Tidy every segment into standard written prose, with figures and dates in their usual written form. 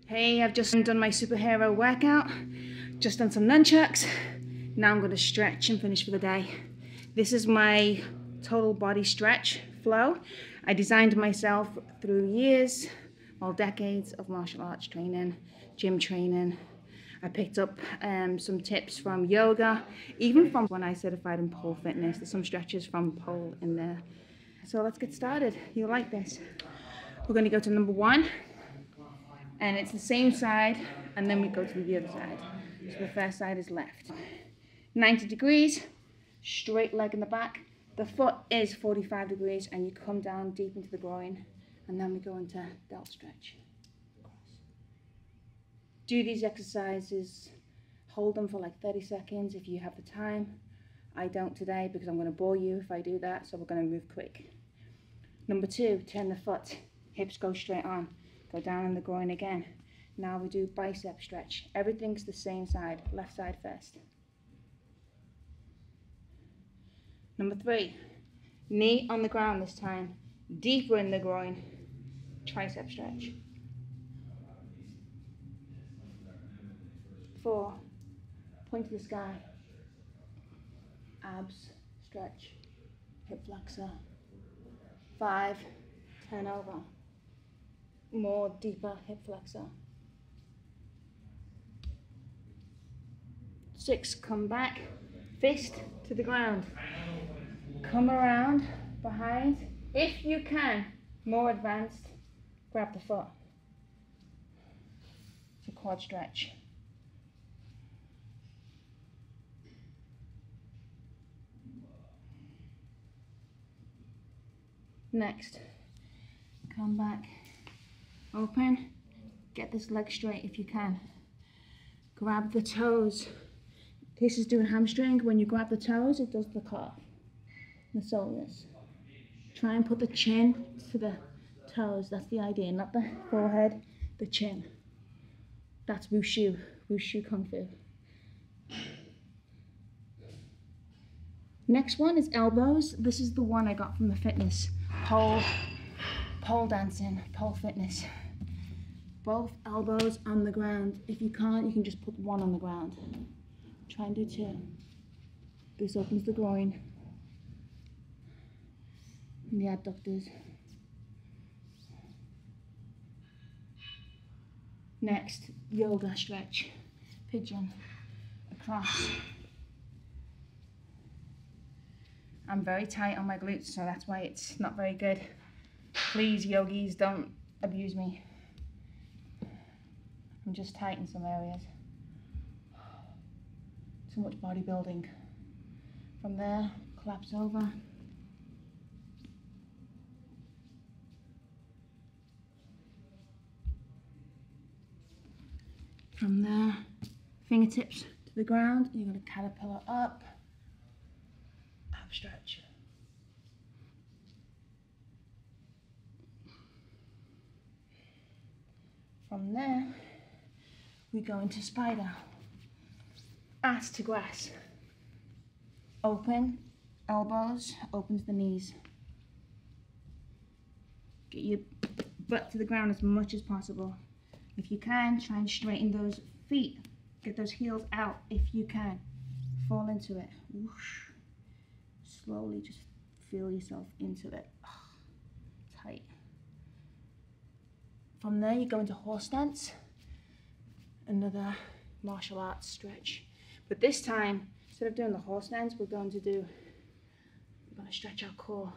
Hey, I've just done my superhero workout, just done some nunchucks. Now I'm going to stretch and finish for the day. This is my total body stretch flow. I designed myself through years, well, decades of martial arts training, gym training. I picked up some tips from yoga, even from when I certified in pole fitness. There's some stretches from pole in there. So let's get started. You'll like this. We're going to go to number 1. And it's the same side, and then we go to the other side. So the first side is left. 90 degrees, straight leg in the back. The foot is 45 degrees, and you come down deep into the groin, and then we go into delt stretch. Do these exercises, hold them for like 30 seconds if you have the time. I don't today because I'm going to bore you if I do that, so we're going to move quick. Number 2, turn the foot, hips go straight on. Go down in the groin again. Now we do bicep stretch. Everything's the same side, left side first. Number 3, knee on the ground this time, deeper in the groin, tricep stretch. 4, point to the sky, abs stretch, hip flexor. 5, turn over. More deeper hip flexor. 6, come back, fist to the ground. Come around behind. If you can, more advanced, grab the foot. It's a quad stretch. Next, come back. Open, get this leg straight if you can. Grab the toes. This is doing hamstring. When you grab the toes, it does the calf, the soleus. Try and put the chin to the toes. That's the idea, not the forehead, the chin. That's wushu kung fu. Next one is elbows. This is the one I got from the fitness, pole dancing, pole fitness. Both elbows on the ground. If you can't, you can just put one on the ground. Try and do 2. This opens the groin and the adductors. Next, yoga stretch. Pigeon, across. I'm very tight on my glutes, so that's why it's not very good. Please, yogis, don't abuse me. I'm just tight in some areas. Too much bodybuilding. From there, collapse over. From there, fingertips to the ground. You're going to caterpillar up. Ab stretch. From there, we go into spider. Ass to grass. Open, elbows, opens the knees. Get your butt to the ground as much as possible. If you can, try and straighten those feet. Get those heels out if you can. Fall into it. Whoosh. Slowly just feel yourself into it. Tight. From there, you go into horse stance. Another martial arts stretch. But this time, instead of doing the horse stance, we're going to stretch our core.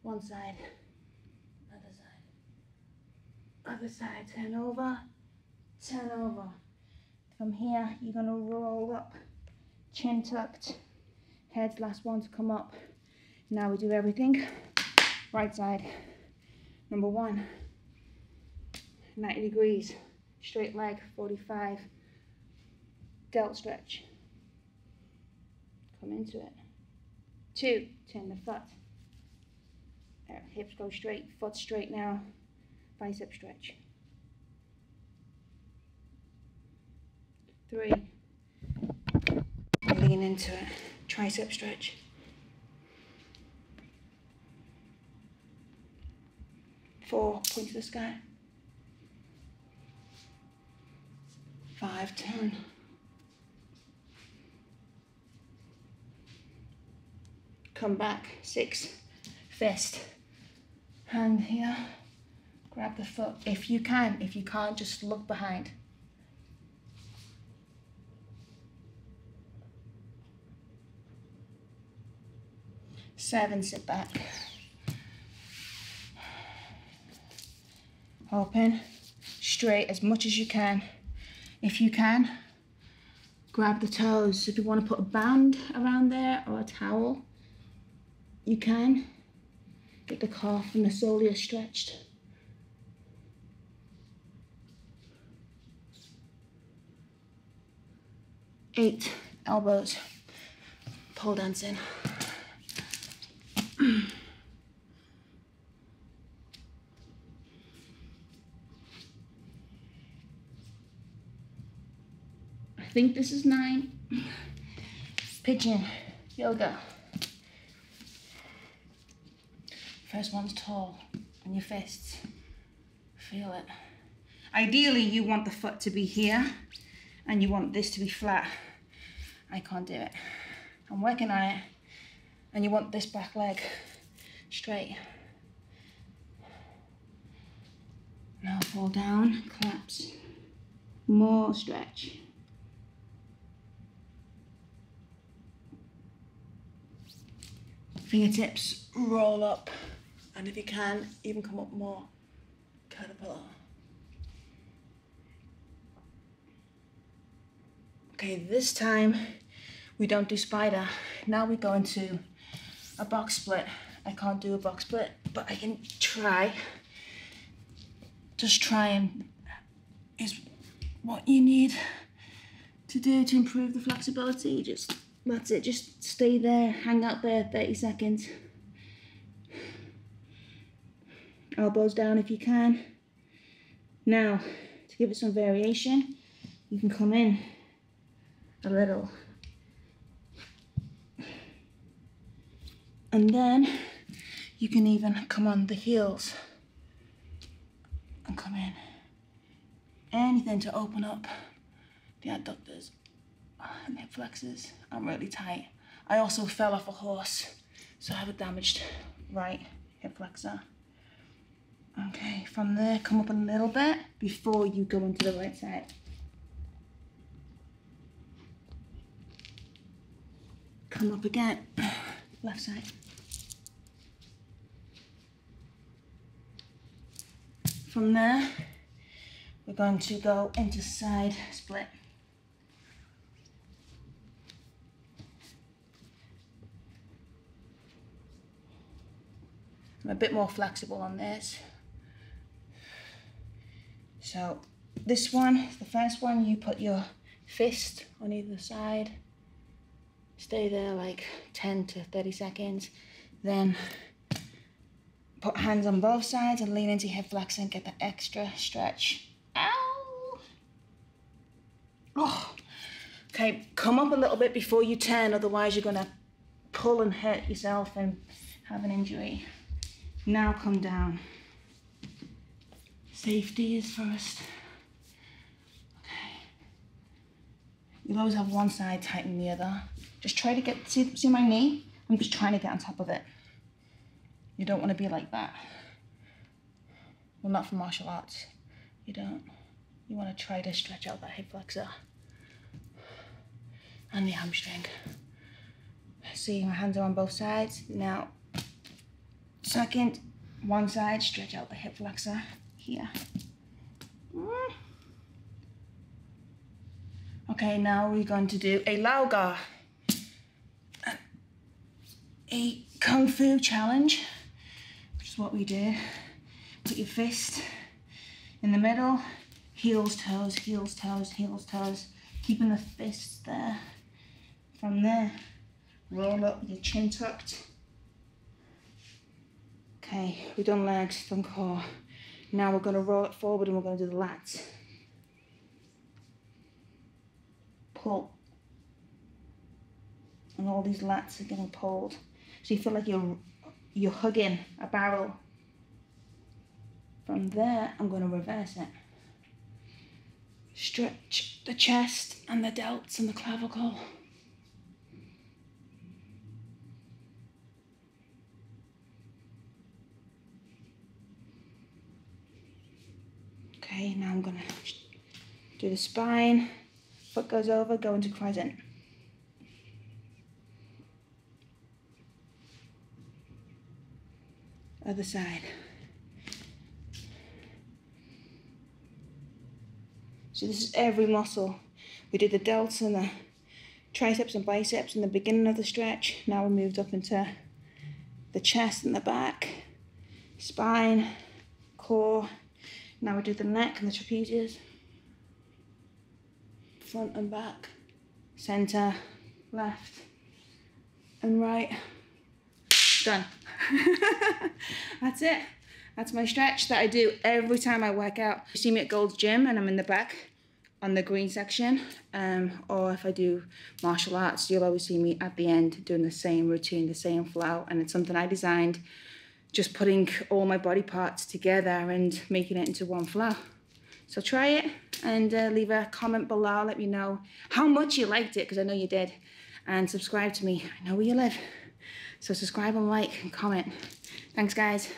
One side, other side, turn over, turn over. From here, you're gonna roll up, chin tucked, head's last one to come up. Now we do everything. Right side, number 1, 90 degrees, straight leg, 45, delt stretch. Come into it. 2, turn the foot. Hips go straight, foot straight now. Bicep stretch. 3, lean into it. Tricep stretch. 4, point to the sky. 5, 10. Come back, 6, fist, hand here, grab the foot if you can. If you can't, just look behind. 7, sit back. Open, straight as much as you can. If you can, grab the toes. If you want to put a band around there or a towel, you can. Get the calf and the soleus stretched. Eight, elbows, pole dancing. I think this is 9. Pigeon, yoga. First one's tall on your fists. Feel it. Ideally, you want the foot to be here and you want this to be flat. I can't do it. I'm working on it. And you want this back leg straight. Now fall down, collapse. More stretch. Fingertips roll up. And if you can, even come up more. Caterpillar. Okay, this time we don't do spider. Now we go into a box split. I can't do a box split, but I can try. Just trying is what you need to do to improve the flexibility. Just, that's it, just stay there, hang out there 30 seconds. Elbows down if you can. Now, to give it some variation, you can come in a little. And then you can even come on the heels and come in. Anything to open up the adductors and hip flexors. I'm really tight. I also fell off a horse, so I have a damaged right hip flexor. Okay, from there, come up a little bit before you go into the right side. Come up again, left side. From there, we're going to go into side split. I'm a bit more flexible on this. So this one, the first one, you put your fist on either side. Stay there like 10 to 30 seconds. Then put hands on both sides and lean into your hip flexor and get the extra stretch. Ow! Oh. Okay, come up a little bit before you turn, otherwise you're gonna pull and hurt yourself and have an injury. Now come down. Safety is first. Okay. You'll always have one side tighten the other. Just try to get, see my knee? I'm just trying to get on top of it. You don't want to be like that. Well, not for martial arts. You don't. You want to try to stretch out that hip flexor and the hamstring. See, my hands are on both sides. Now, second, one side, stretch out the hip flexor here. Okay, now we're going to do a Laugar, a Kung Fu challenge, which is what we do. Put your fist in the middle, heels, toes, heels, toes, heels, toes, keeping the fists there. From there, roll up with your chin tucked. Okay, we've done legs, done core. Now we're going to roll it forward and we're going to do the lats. Pull. And all these lats are getting pulled. So you feel like you're hugging a barrel. From there, I'm going to reverse it. stretch the chest and the delts and the clavicle. Okay, now I'm gonna do the spine. Foot goes over, go into crescent. Other side. So this is every muscle. We did the delts and the triceps and biceps in the beginning of the stretch. Now we moved up into the chest and the back, spine, core. Now we do the neck and the trapezius. Front and back, center, left and right. Done. That's it. That's my stretch that I do every time I work out. You see me at Gold's Gym and I'm in the back on the green section, or if I do martial arts, you'll always see me at the end doing the same routine, the same flow, and it's something I designed, just putting all my body parts together and making it into one flow. So try it and leave a comment below, let me know how much you liked it, because I know you did, and subscribe to me. I know where you live. So subscribe and like and comment. Thanks guys.